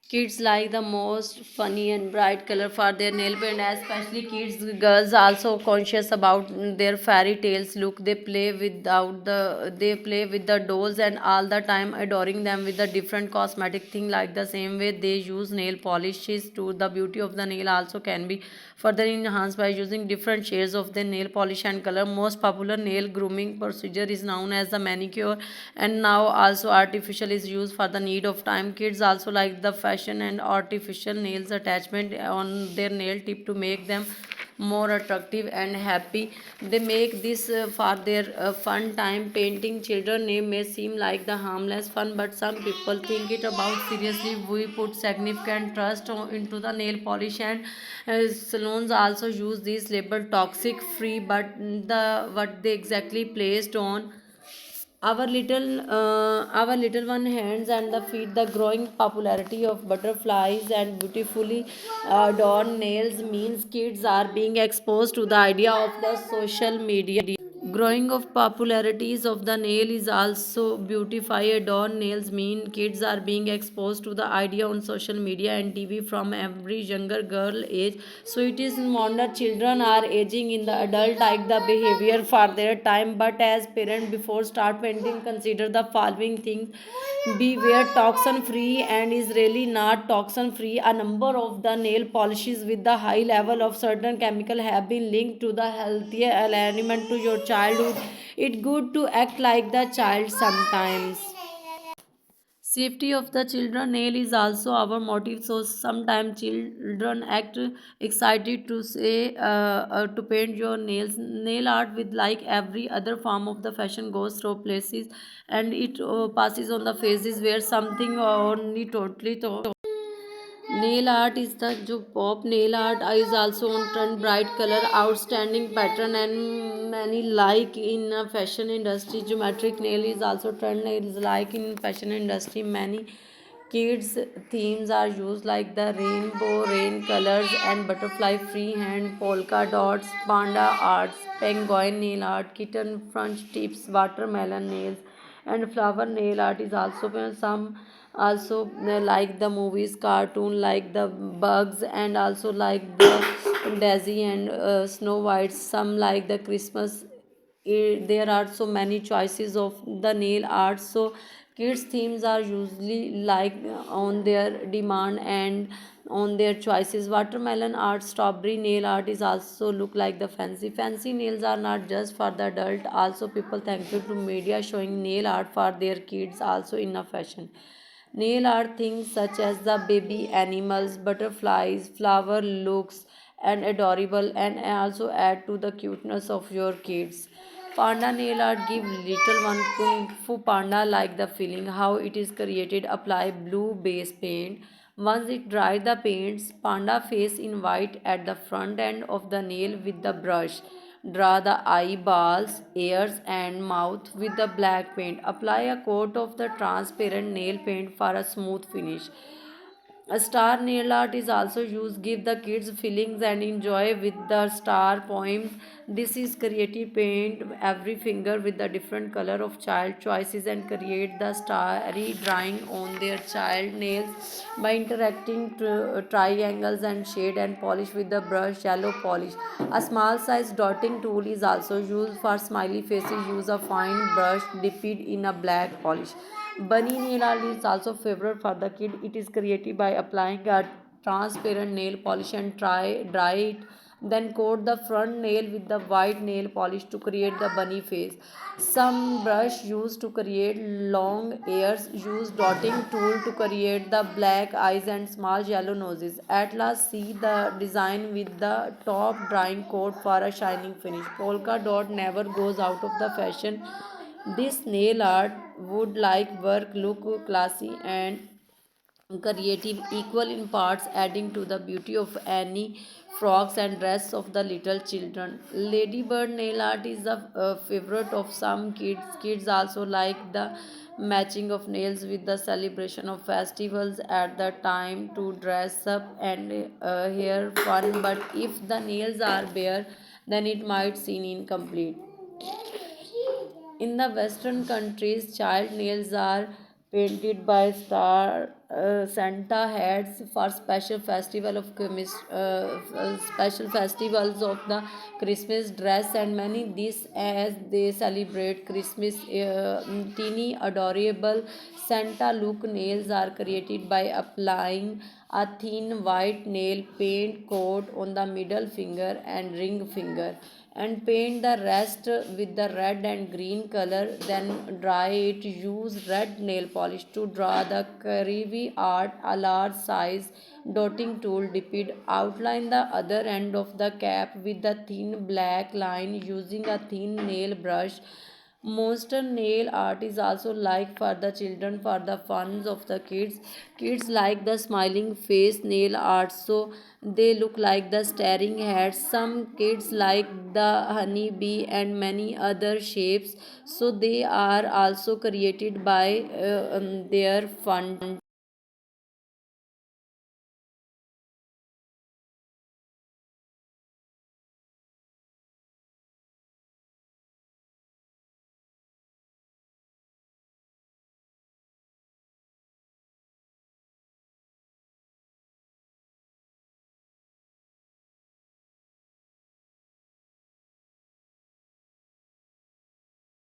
Kids like the most funny and bright color for their nail paint, especially kids. Girls also conscious about their fairy tales look. They play with the dolls and all the time adoring them with the different cosmetic thing. Like the same way they use nail polishes to the beauty of the nail also can be further enhanced by using different shades of the nail polish and color. Most popular nail grooming procedure is known as the manicure, and now also artificial is used for the need of time. Kids also like the fashion and artificial nails attachment on their nail tip to make them more attractive and happy. They make this for their fun time. Painting children name may seem like the harmless fun, but some people think it about seriously. We put significant trust into the nail polish, and salons also use these label toxic free, but the what they exactly placed on our little one hands and the feet. The growing popularity of butterflies and beautifully adorned nails means kids are being exposed to the idea of the social media. Growing of popularities of the nail is also beautify adorn nails mean kids are being exposed to the idea on social media and TV from every younger girl age. So it is no wonder children are aging in the adult like the behavior for their time. But as parent before start painting, consider the following things. Beware toxin free and is really not toxin free. A number of the nail polishes with the high level of certain chemical have been linked to the healthier element to your childhood. It's good to act like the child sometimes. Safety of the children nail is also our motive. So sometimes children act excited to say to paint your nails. Nail art with like every other form of the fashion goes through places, and it passes on the phases where something only totally nail art is the जो pop nail art is also on trend. Bright color, outstanding pattern, and many like in fashion industry. Geometric nail is also trend is like in fashion industry. Many kids themes are used like the rainbow, rain colors, and butterfly freehand, polka dots, panda arts, penguin nail art, kitten front tips, watermelon nails, and flower nail art is also some also like the movies cartoon like the bugs, and also like the daisy and snow white. Some like the Christmas. There are so many choices of the nail art. So kids themes are usually like on their demand and on their choices. Watermelon art, strawberry nail art is also look like the fancy nails are not just for the adult. Also people thankful to media showing nail art for their kids also in a fashion. Nail art things such as the baby animals, butterflies, flower looks and adorable, and also add to the cuteness of your kids. Panda nail art give little one kung fu panda like the feeling. How it is created: apply blue base paint. Once it dry the paints, panda face in white at the front end of the nail with the brush. Draw the eyeballs, ears, and mouth with the black paint. Apply a coat of the transparent nail paint for a smooth finish. A star nail art is also used. Give the kids feelings and enjoy with the star poems. This is creative paint every finger with the different color of child choices and create the starry drawing on their child nails by interacting triangles and shade and polish with the brush yellow polish. A small size dotting tool is also used for smiley faces. Use a fine brush dipped in a black polish. Bunny nail art is also favorite for the kid. It is created by applying a transparent nail polish and dry it. Then coat the front nail with the white nail polish to create the bunny face. Some brush used to create long ears. Use dotting tool to create the black eyes and small yellow noses. At last, see the design with the top drying coat for a shining finish. Polka dot never goes out of the fashion. This nail art would like work look classy and creative equal in parts, adding to the beauty of any frocks and dress of the little children. Ladybird nail art is a favorite of some kids. Kids also like the matching of nails with the celebration of festivals at the time to dress up and hair fun. But if the nails are bare, then it might seem incomplete. In the Western countries, child nails are painted by star Santa hats for special festival of special festivals of the Christmas dress and many this as they celebrate Christmas. Teeny adorable Santa look nails are created by applying a thin white nail paint coat on the middle finger and ring finger and paint the rest with the red and green color, then dry it. Use red nail polish to draw the curvy art. A large size dotting tool depicted outline the other end of the cap with the thin black line using a thin nail brush. Monster nail art is also like for the children for the funs of the kids. Kids like the smiling face nail art, so they look like the staring heads. Some kids like the honey bee and many other shapes, so they are also created by their fun.